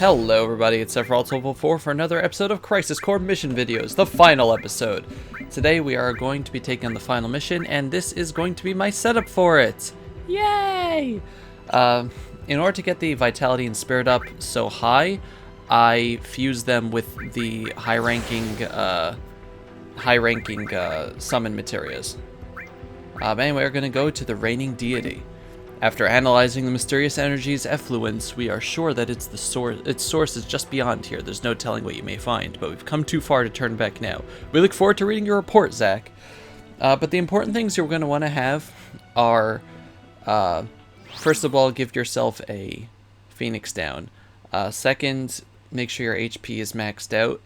Hello everybody, it's Sephiroth4 for another episode of Crisis Core Mission Videos, the final episode. Today we are going to be taking on the final mission, and this is going to be my setup for it. Yay! In order to get the vitality and spirit up so high, I fuse them with the high-ranking summon materias. But anyway, we're going to go to the Reigning Deity. After analyzing the mysterious energy's effluence, we are sure that its source is just beyond here. There's no telling what you may find, but we've come too far to turn back now. We look forward to reading your report, Zach. But the important things you're going to want to have are, first of all, give yourself a Phoenix down. Second, make sure your HP is maxed out.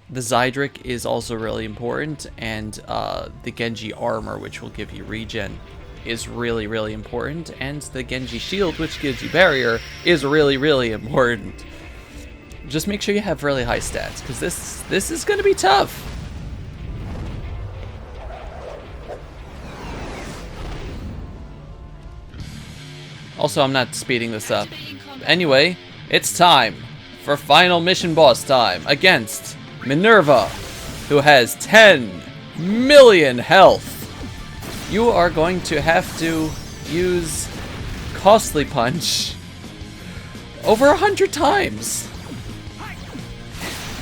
The Zeidrich is also really important, and the Genji armor, which will give you regen, is really important, and the Genji shield, which gives you barrier, is really important. Just make sure you have really high stats, because this is going to be tough. Also, I'm not speeding this up. Anyway, it's time for final mission boss time against Minerva, who has 10 million health. You are going to have to use Costly Punch over 100 times.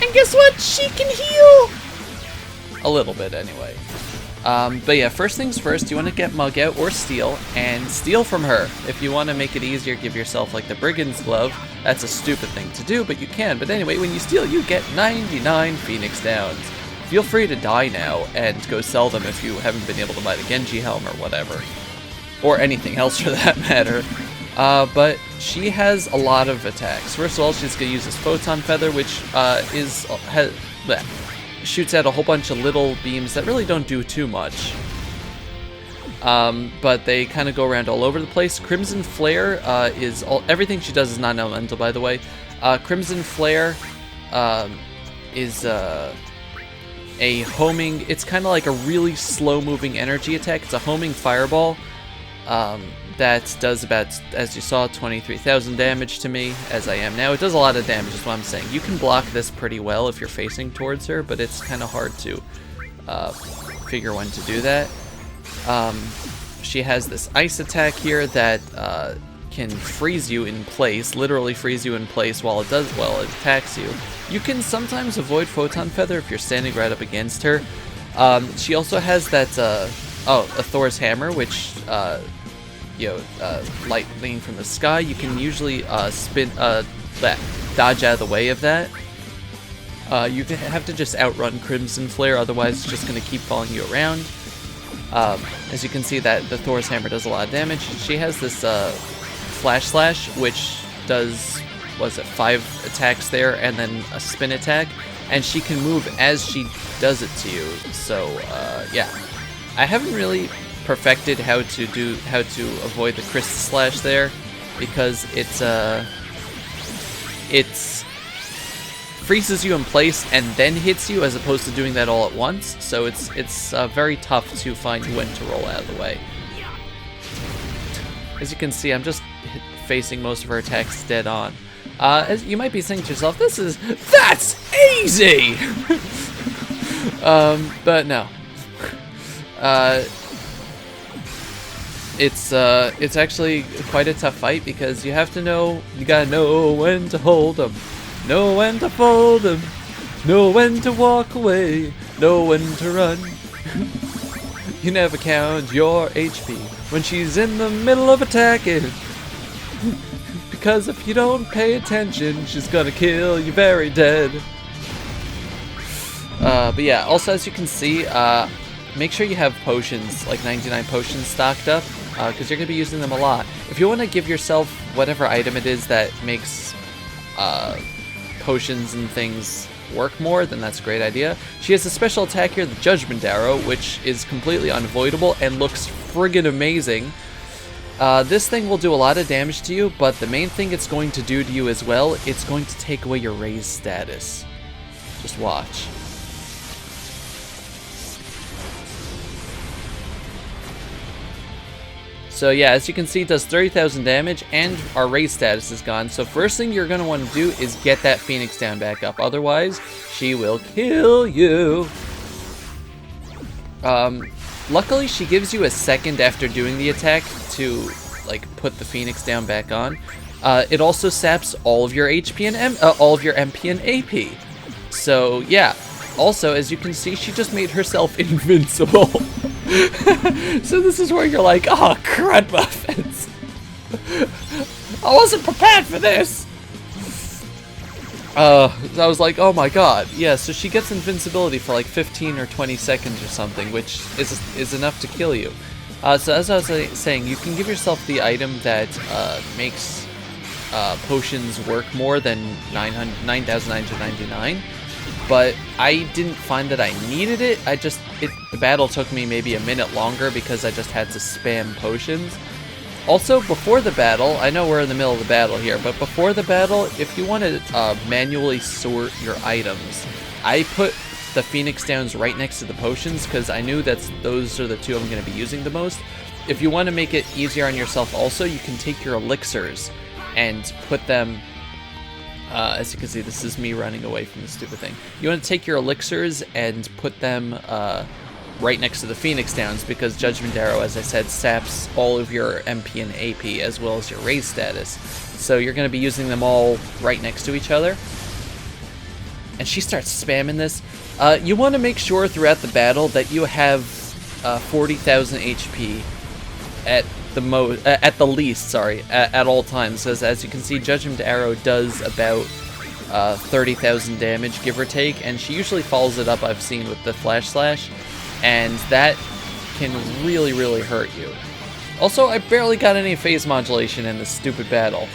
And guess what? She can heal! A little bit, anyway. But yeah, first things first, you want to get Mug out or Steal, and steal from her. If you want to make it easier, give yourself, like, the Brigand's Glove. That's a stupid thing to do, but you can. But anyway, when you steal, you get 99 Phoenix Downs. Feel free to die now and go sell them if you haven't been able to buy the Genji helm or whatever. Or anything else for that matter. But she has a lot of attacks. First of all, she's going to use this Photon Feather, which shoots out a whole bunch of little beams that really don't do too much. But they kind of go around all over the place. Crimson Flare everything she does is non-elemental, by the way. Crimson Flare is a homing, it's kind of like a really slow-moving energy attack. It's a homing fireball that does about, as you saw, 23,000 damage to me, as I am now. It does a lot of damage, is what I'm saying. You can block this pretty well if you're facing towards her, but it's kind of hard to figure when to do that. She has this ice attack here that can freeze you in place, literally freeze you in place while it attacks you. You can sometimes avoid Photon Feather if you're standing right up against her. She also has that, a Thor's Hammer, which, lightning from the sky. You can usually dodge out of the way of that. You have to just outrun Crimson Flare, otherwise it's just going to keep following you around. As you can see, that the Thor's Hammer does a lot of damage. She has this Flash Slash, which does, 5 attacks there, and then a spin attack, and she can move as she does it to you. So yeah, I haven't really perfected how to avoid the Crystal Slash there, because it freezes you in place and then hits you, as opposed to doing that all at once. So it's very tough to find when to roll out of the way. As you can see, I'm just facing most of her attacks dead on. As you might be saying to yourself, that's easy! But no. It's actually quite a tough fight, because you gotta know when to hold them, know when to fold them, know when to walk away, know when to run. You never count your HP when she's in the middle of attacking. Because if you don't pay attention, she's gonna kill you very dead. But yeah, also as you can see, make sure you have potions, like 99 potions stocked up, because you're gonna be using them a lot. If you want to give yourself whatever item it is that makes potions and things work more, then that's a great idea. She has a special attack here, the Judgment Arrow, which is completely unavoidable and looks friggin' amazing. This thing will do a lot of damage to you, but the main thing it's going to do to you as well, it's going to take away your raised status. Just watch. So yeah, as you can see, it does 30,000 damage, and our raise status is gone. So first thing you're going to want to do is get that Phoenix down back up. Otherwise, she will kill you. Luckily, she gives you a second after doing the attack to like put the Phoenix down back on. It also saps all of your HP and all of your MP and AP. So yeah. Also, as you can see, she just made herself invincible. So this is where you're like, oh, crud muffins. I wasn't prepared for this. I was like, oh my god. Yeah, so she gets invincibility for like 15 or 20 seconds or something, which is enough to kill you. So as I was saying, you can give yourself the item that makes potions work more than 9,999. But I didn't find that I needed it. The battle took me maybe a minute longer because I just had to spam potions. Also, before the battle, I know we're in the middle of the battle here, but before the battle, if you want to manually sort your items, I put the Phoenix Downs right next to the potions because I knew that those are the two I'm going to be using the most. If you want to make it easier on yourself also, you can take your elixirs and put them... as you can see, this is me running away from the stupid thing. You want to take your elixirs and put them right next to the Phoenix Downs because Judgment Arrow, as I said, saps all of your MP and AP as well as your raise status. So you're going to be using them all right next to each other. And she starts spamming this. You want to make sure throughout the battle that you have 40,000 HP at the least, at all times. As you can see, Judgment Arrow does about 30,000 damage, give or take, and she usually follows it up, I've seen, with the Flash Slash, and that can really, really hurt you. Also, I barely got any phase modulation in this stupid battle.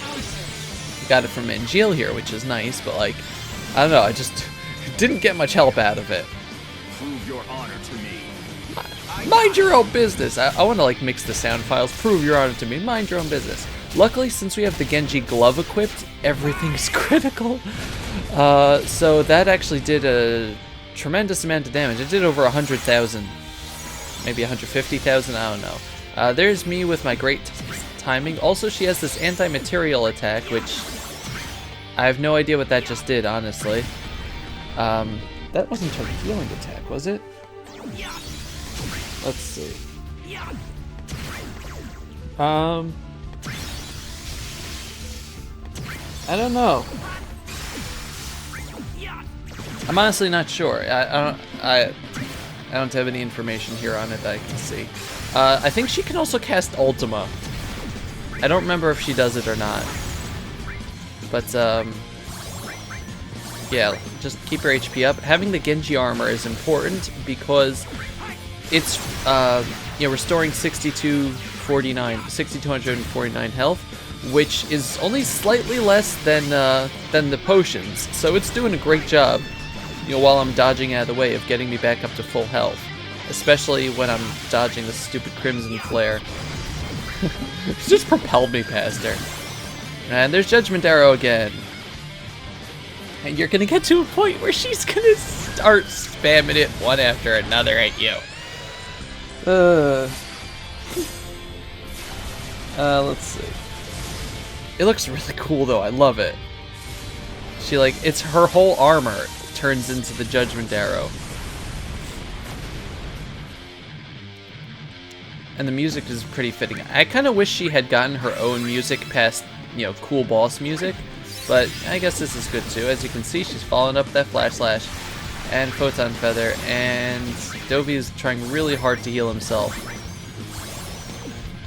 Got it from Angeal here, which is nice, but like, I don't know, I just didn't get much help out of it. Prove your honor to me. Mind your own business. I want to like mix the sound files. Prove your honor to me. Mind your own business. Luckily, since we have the Genji glove equipped, everything's critical. So that actually did a tremendous amount of damage. It did over 100,000, maybe 150,000. I don't know. There's me with my great timing. Also, she has this anti-material attack, which I have no idea what that just did, honestly. That wasn't her healing attack, was it? Let's see. I don't know. I'm honestly not sure. I don't have any information here on it that I can see. I think she can also cast Ultima. I don't remember if she does it or not. But yeah, just keep your HP up. Having the Genji armor is important because it's restoring 6,249 health, which is only slightly less than the potions. So it's doing a great job, while I'm dodging out of the way of getting me back up to full health, especially when I'm dodging the stupid Crimson Flare. It just propelled me past her. And there's Judgment Arrow again. And you're gonna get to a point where she's gonna start spamming it one after another at you. Let's see. It looks really cool though, I love it. It's her whole armor turns into the Judgment Arrow. And the music is pretty fitting. I kind of wish she had gotten her own music past, cool boss music. But I guess this is good too. As you can see, she's following up that Flash Slash and Photon Feather, and Dovey is trying really hard to heal himself.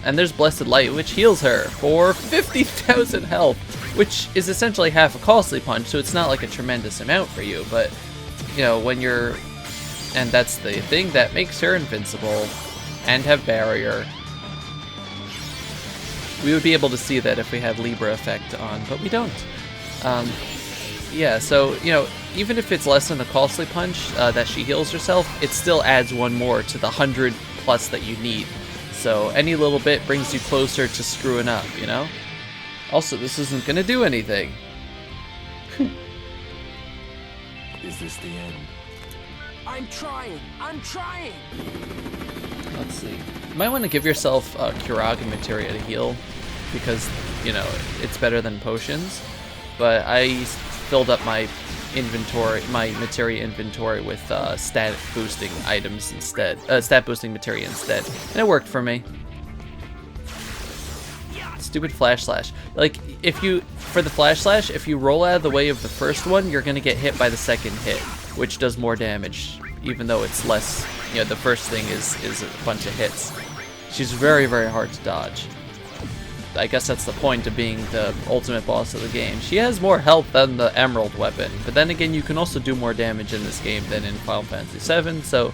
And there's Blessed Light, which heals her for 50,000 health, which is essentially half a Costly Punch, so it's not like a tremendous amount for you, but, when you're... And that's the thing that makes her invincible and have barrier. We would be able to see that if we had Libra effect on, but we don't. Yeah, so, even if it's less than the Costly Punch that she heals herself, it still adds one more to the 100 plus that you need. So any little bit brings you closer to screwing up, Also, this isn't gonna do anything. Is this the end? I'm trying! let's see. You might want to give yourself Curaga Materia to heal, because, you know, it's better than potions. But I filled up my inventory, my materia inventory with stat boosting items instead, stat boosting materia instead, and it worked for me. Stupid flash slash. Like, if you, for the flash slash, if you roll out of the way of the first one, you're gonna get hit by the second hit, which does more damage, even though it's less, you know, the first thing is a bunch of hits. She's very, very hard to dodge. I guess that's the point of being the ultimate boss of the game. She has more health than the Emerald weapon, but then again, you can also do more damage in this game than in Final Fantasy VII, so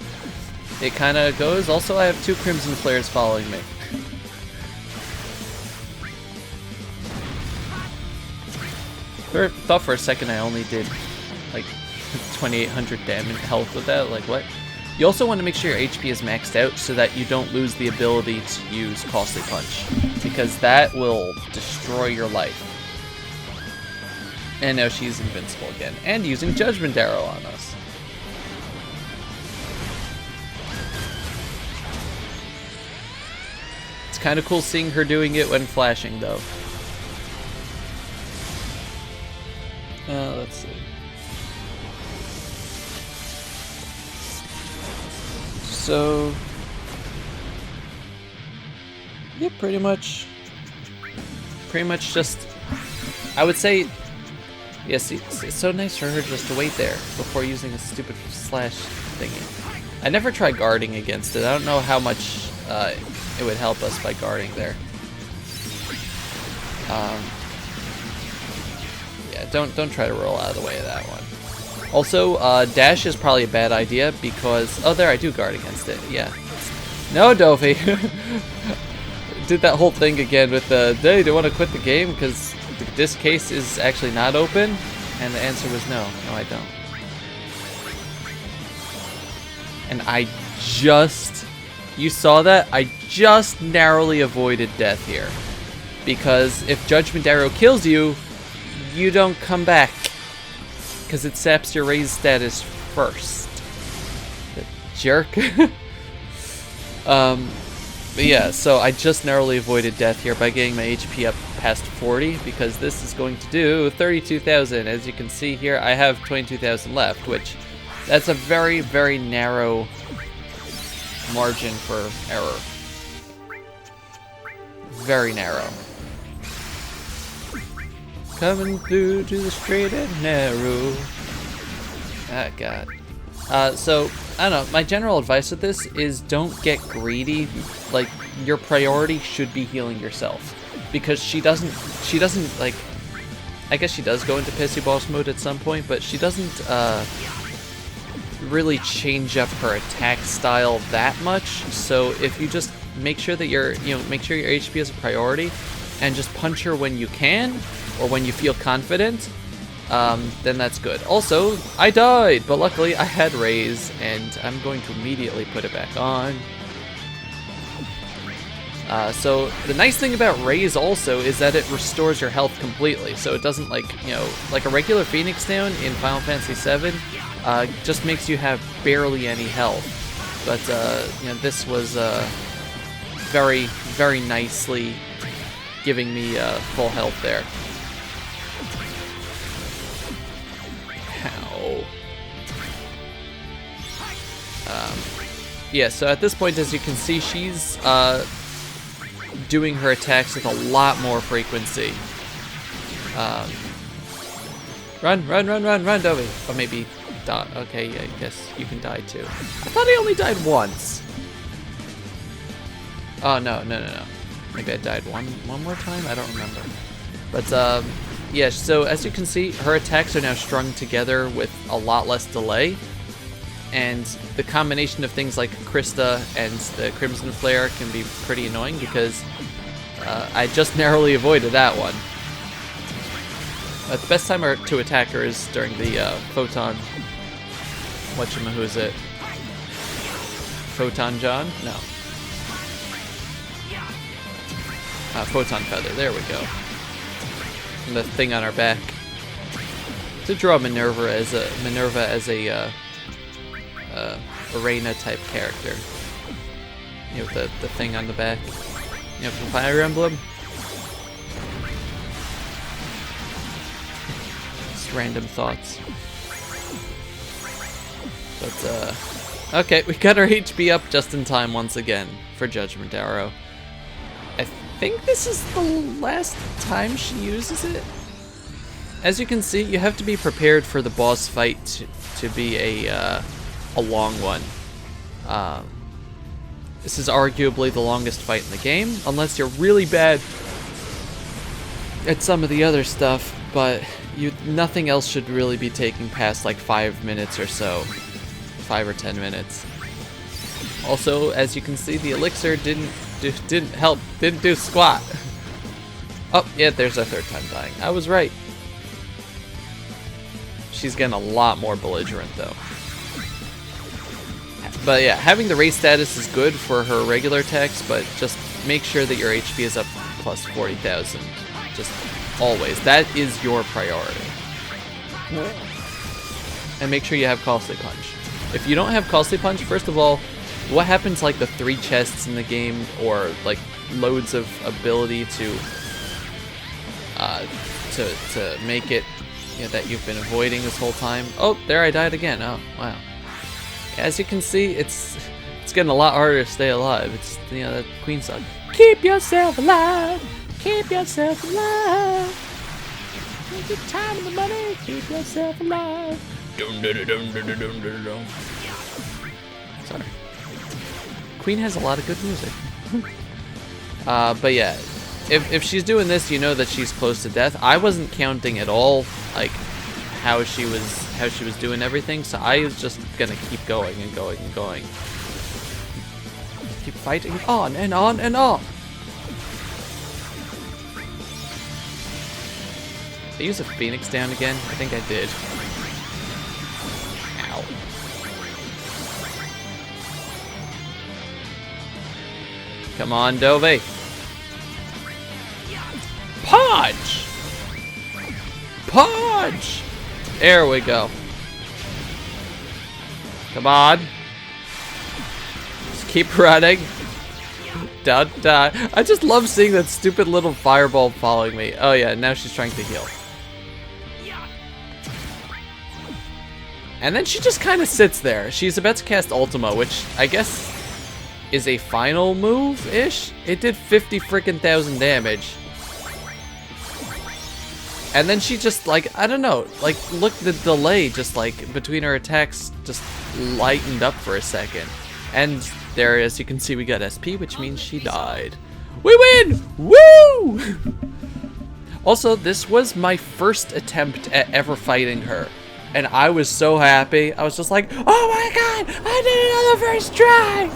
it kind of goes. Also, I have 2 Crimson Flares following me. Thought for a second I only did like 2,800 damage health with that. Like, what? You also want to make sure your HP is maxed out so that you don't lose the ability to use Costly Punch, because that will destroy your life. And now she's invincible again, and using Judgment Arrow on us. It's kind of cool seeing her doing it when flashing, though. Let's see. So, yeah, pretty much just, I would say, yes, it's so nice for her just to wait there before using a stupid slash thingy. I never tried guarding against it. I don't know how much it would help us by guarding there. Yeah, don't try to roll out of the way of that one. Also, dash is probably a bad idea because, oh, there, I do guard against it. Yeah. No, Dovey. Did that whole thing again with the, hey, do you want to quit the game because this case is actually not open? And the answer was no. No, I don't. And I just, you saw that? I just narrowly avoided death here. Because if Judgment Arrow kills you, you don't come back. Because it saps your raise status first. The jerk. But yeah, so I just narrowly avoided death here by getting my HP up past 40, because this is going to do 32,000. As you can see here, I have 22,000 left, which that's a very, very narrow margin for error. Very narrow. Coming through to the straight and narrow. Ah, God. So, I don't know, my general advice with this is don't get greedy. Like, your priority should be healing yourself. Because she doesn't, like, I guess she does go into pissy boss mode at some point, but she doesn't, really change up her attack style that much. So if you just make sure that make sure your HP is a priority, and just punch her when you can, or when you feel confident, then that's good. Also, I died, but luckily I had Raise, and I'm going to immediately put it back on. So the nice thing about Raise also is that it restores your health completely, so it doesn't, like, like a regular Phoenix Down in Final Fantasy VII just makes you have barely any health. But this was very, very nicely giving me full health there. Yeah, so at this point, as you can see, she's doing her attacks with a lot more frequency. Run, Dovey. Or maybe die. Okay, yeah, I guess you can die too. I thought I only died once. Oh, no. Maybe I died one more time? I don't remember. But, yeah, so as you can see, her attacks are now strung together with a lot less delay. And the combination of things like Krista and the Crimson Flare can be pretty annoying because I just narrowly avoided that one. The best time to attack her is during the Photon... who is it? Photon John? No. Photon Feather, there we go. And the thing on our back. To draw Minerva as a Arena type character. You know, the thing on the back. You know, the Fire Emblem. Just random thoughts. But, okay, we got our HP up just in time once again for Judgment Arrow. I think this is the last time she uses it. As you can see, you have to be prepared for the boss fight to be a long one. This is arguably the longest fight in the game, unless you're really bad at some of the other stuff, but nothing else should really be taking past like 5 minutes or so. 5 or 10 minutes. Also, as you can see, the elixir didn't help, didn't do squat. Oh, yeah, there's our third time dying. I was right. She's getting a lot more belligerent, though. But yeah, having the race status is good for her regular attacks, but just make sure that your HP is up plus 40,000. Just always. That is your priority. And make sure you have Costly Punch. If you don't have Costly Punch, first of all, what happens like the 3 chests in the game, or like loads of ability to make it, you know, that you've been avoiding this whole time? Oh, there I died again. Oh, wow. As you can see, it's getting a lot harder to stay alive. It's, you know, that Queen song. Keep yourself alive. Keep yourself alive. Take the time and the money. Keep yourself alive. Sorry. Queen has a lot of good music. But yeah, if she's doing this, you know that she's close to death. I wasn't counting at all, like how she was doing everything, so I was just gonna keep going and going and going. Keep fighting on and on and on. Did I use a Phoenix down again? I think I did. Ow. Come on, Dove. Punch! Punch! There we go. Come on. Just keep running. Dun, dun. I just love seeing that stupid little fireball following me. Oh yeah, now she's trying to heal. And then she just kind of sits there. She's about to cast Ultima, which I guess is a final move-ish. It did 50 freaking thousand damage. And then she just, like, I don't know, like, look, the delay just, like, between her attacks just lightened up for a second. And there, as you can see, we got SP, which means she died. We win! Woo! Also, this was my first attempt at ever fighting her. And I was so happy. I was just like, oh my god, I did it on the first try!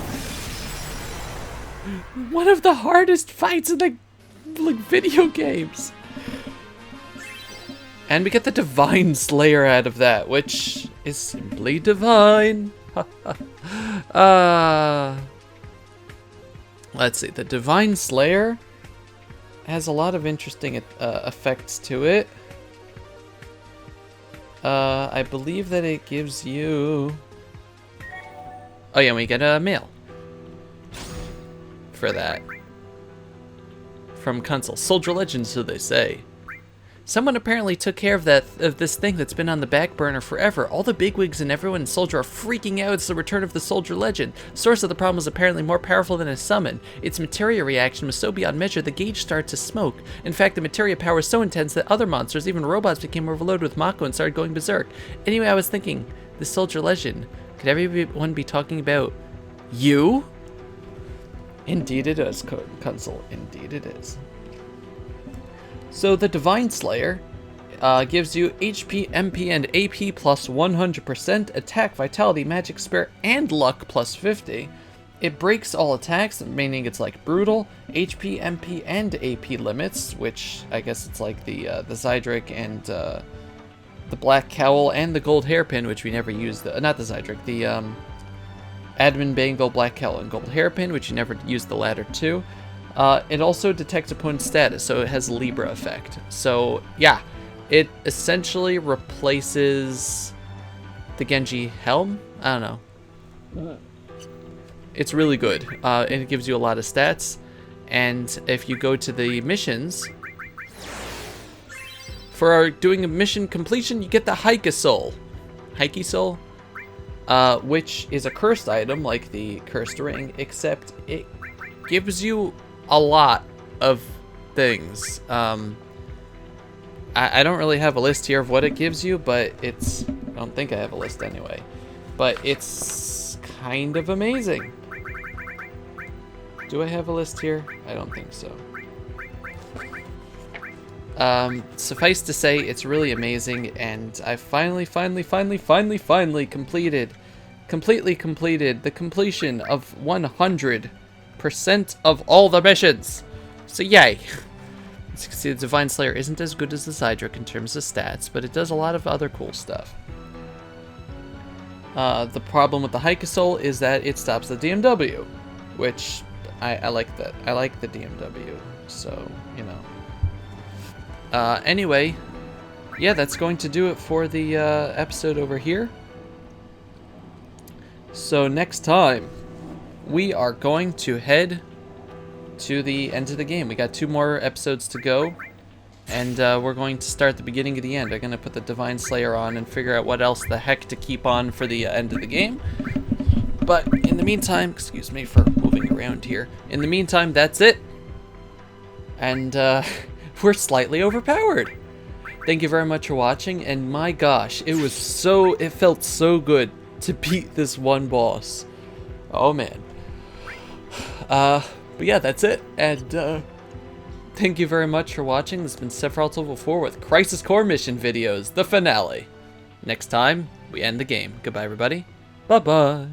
One of the hardest fights in the, like, video games. And we get the Divine Slayer out of that, which is simply divine. Let's see, the Divine Slayer has a lot of interesting effects to it. I believe that it gives you... Oh yeah, we get a mail for that. From Consul. Soldier Legend, so they say. Someone apparently took care of this thing that's been on the back burner forever. All the bigwigs and everyone in Soldier are freaking out. It's the return of the Soldier Legend. Source of the problem was apparently more powerful than a summon. Its materia reaction was so beyond measure, the gauge started to smoke. In fact, the materia power was so intense that other monsters, even robots, became overloaded with Mako and started going berserk. Anyway, I was thinking, this Soldier Legend, could everyone be talking about you? Indeed it is, Consul. Indeed it is. So the Divine Slayer gives you HP, MP, and AP plus 100%, attack, vitality, magic, spirit, and luck plus 50. It breaks all attacks, meaning it's like brutal, HP, MP, and AP limits, which I guess it's like the Zeidrich and the Black Cowl and the Gold Hairpin, which we never used. Not the Zeidrich, the Admin Bangle, Black Cowl, and Gold Hairpin, which you never used the latter two. It also detects opponent's status, so it has Libra effect. So, yeah, it essentially replaces the Genji helm? I don't know. It's really good, and it gives you a lot of stats. And if you go to the missions, for doing a mission completion, you get the Heike Soul. Which is a cursed item, like the cursed ring, except it gives you a lot of things. I don't really have a list here of what it gives you, but it's... I don't think I have a list anyway. But it's kind of amazing. Do I have a list here? I don't think so. Suffice to say, it's really amazing, and I finally completely completed the completion of 100% of all the missions. So yay! As you can see, the Divine Slayer isn't as good as the Zeidrich in terms of stats, but it does a lot of other cool stuff. The problem with the Heike Soul is that it stops the DMW, which I like that. I like the DMW, so, you know. Anyway, yeah, that's going to do it for the episode over here. So next time, we are going to head to the end of the game. We got 2 more episodes to go, and we're going to start the beginning of the end. I'm going to put the Divine Slayer on and figure out what else the heck to keep on for the end of the game. But in the meantime, excuse me for moving around here. In the meantime, that's it. And we're slightly overpowered. Thank you very much for watching, and my gosh, it felt so good to beat this one boss. Oh man. But yeah, that's it, and thank you very much for watching. This has been Sephiroth Level 4 with Crisis Core Mission videos, the finale. Next time, we end the game. Goodbye, everybody. Bye-bye.